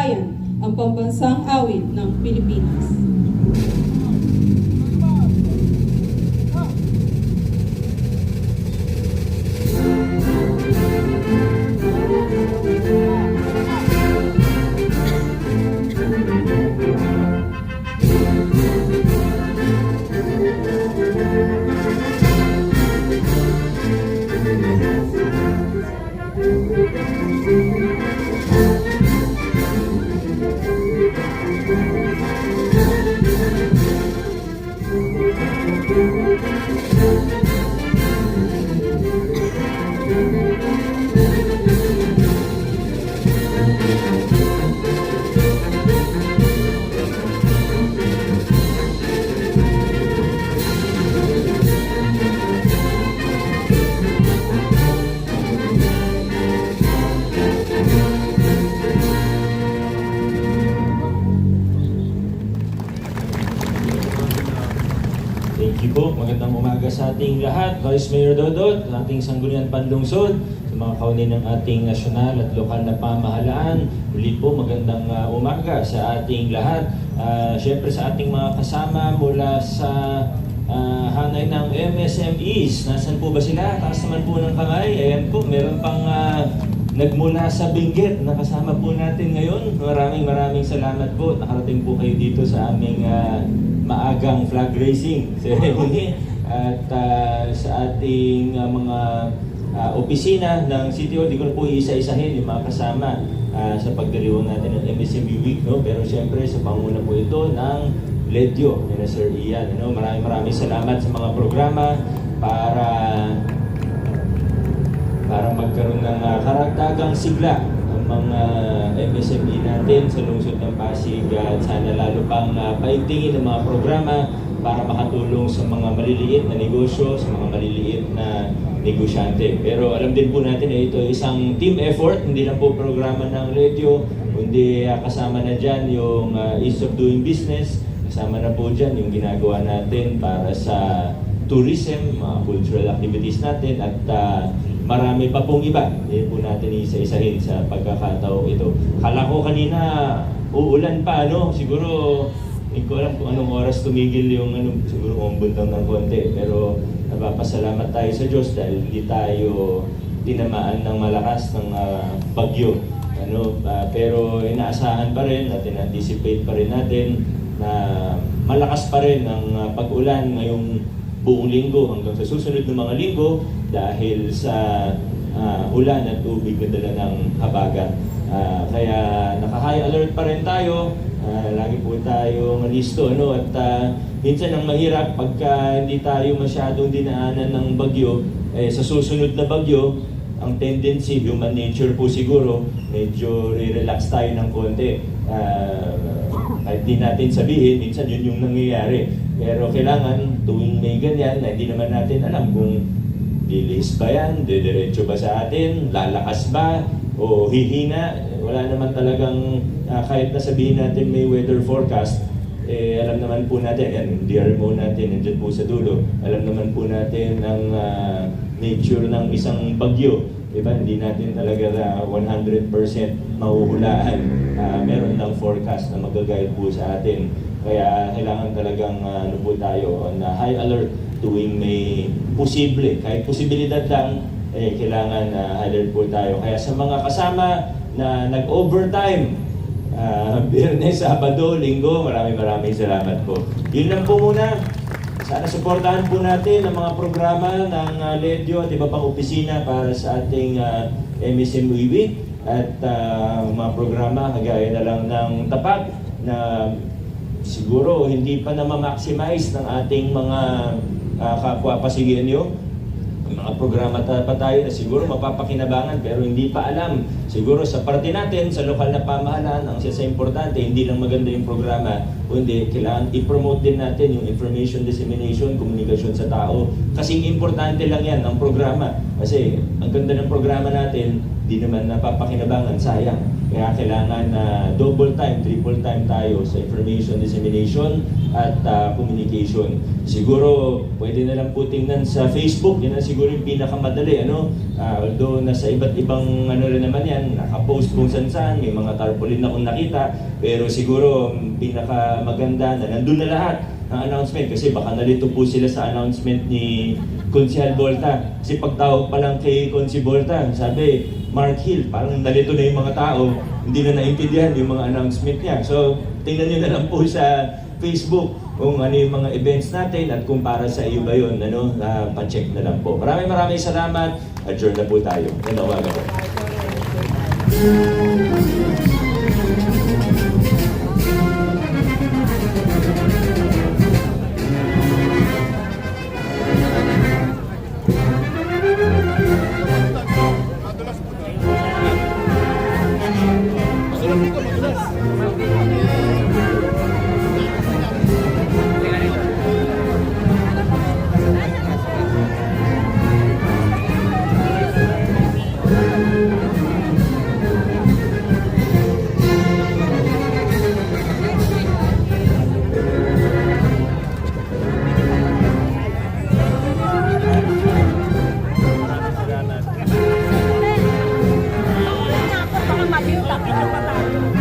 Bayan, ang pambansang awit ng Pilipinas. Thank you po. Magandang umaga sa ating lahat. Vice Mayor Dodot, ating sanggunian panlungsod, sa mga kaunin ng ating nasyonal at lokal na pamahalaan. Muli po, magandang umaga sa ating lahat. Siyempre sa ating mga kasama mula sa hanay ng MSMEs. Nasaan po ba sila? Taas naman po ng kamay. Ayan po, meron pang nagmula sa Benguet na kasama po natin ngayon. Maraming salamat po. Nakarating po kayo dito sa aming maagang flag raising ceremony at sa ating mga opisina ng CTO. Di ko na po isa-isahin yung mga kasama sa pagdiriwang natin ng MSME Week, no? Pero siyempre sa panguna po ito ng LEDIO ni Sir Ian, no? Maraming salamat sa mga programa para magkaroon ng karagdagang sigla ang mga MSME natin sa lungsod ng Pasig at sana lalo pang paigtingin ng mga programa para makatulong sa mga maliliit na negosyo, sa mga maliliit na negosyante. Pero alam din po natin na ito ay isang team effort, hindi lang po programa ng radio, kundi kasama na dyan yung ease of doing business, kasama na po dyan yung ginagawa natin para sa tourism, mga cultural activities natin at marami pa pong iba. Hindi po natin isa-isahin sa pagkakataong ito. Kala ko kanina uulan pa, ano? Siguro hindi ko alam kung anong oras tumigil yung siguro umbon lang ng konti. Pero napapasalamat tayo sa Diyos dahil hindi tayo tinamaan ng malakas ng bagyo. Pero inaasahan pa rin at in-anticipate pa rin natin na malakas pa rin ang pag-ulan ngayong buong linggo hanggang sa susunod ng mga linggo dahil sa ulan at tubig na dala ng habagat. Kaya naka-high alert pa rin tayo. Lagi po tayo malisto, no? At minsan ang mahirap pagka hindi tayo masyadong dinaanan ng bagyo, sa susunod na bagyo, ang tendency, human nature po siguro, medyo relax tayo ng konti. Kahit di natin sabihin, minsan yun yung nangyayari. Pero kailangan tuwing may ganyan na hindi naman natin alam kung lilis ba yan, didiretso ba sa atin, lalakas ba, o hihina. Wala naman talagang, kahit na sabihin natin may weather forecast, alam naman po natin, yan, yung DRMO natin, nandiyan po sa dulo, alam naman po natin ang nature ng isang bagyo. Diba, hindi natin talaga 100% mahuhulaan. Meron ng forecast na mag-guide po sa atin. Kaya kailangan talagang po tayo on high alert tuwing may posible. Kahit posibilidad lang, kailangan alert po tayo. Kaya sa mga kasama na nag-overtime, Biyernes, Sabado, Linggo, maraming salamat po. Yun lang po muna. Sana suportahan po natin ang mga programa ng LEDIO at iba pang opisina para sa ating MSME Week at mga programa kagaya na lang ng tapat na siguro hindi pa na-maximize ng ating mga kapwa Pasigenyo. Mga programa pa tayo na siguro mapapakinabangan pero hindi pa alam. Siguro sa parte natin, sa lokal na pamahalaan, ang sa importante, hindi lang maganda yung programa, kundi kailangan i-promote din natin yung information dissemination, komunikasyon sa tao. Kasing importante lang yan ang programa. Kasi ang ganda ng programa natin, di naman napapakinabangan, sayang. Kaya kailangan na double time, triple time tayo sa information dissemination at communication. Siguro pwede na lang po tingnan sa Facebook, yan ang siguro yung pinakamadali. Although nasa iba't ibang rin naman yan, nakapost kung saan-saan, may mga tarpaulin na kung nakita, pero siguro pinakamaganda na nandun na lahat ng announcement kasi baka nalito po sila sa announcement ni Consihal Volta. Kasi pagtawag pa lang kay Consi Volta, sabi, Mark Hill, parang nalito na yung mga tao, hindi na naintindihan yung mga announcement niya. So, tingnan nyo na lang po sa Facebook kung ano yung mga events natin at kung para sa iyo ba yun, pa-check na lang po. Maraming salamat. Adjourn na po tayo. Nanawagan po. Baka mabiyuta, medyo patalo.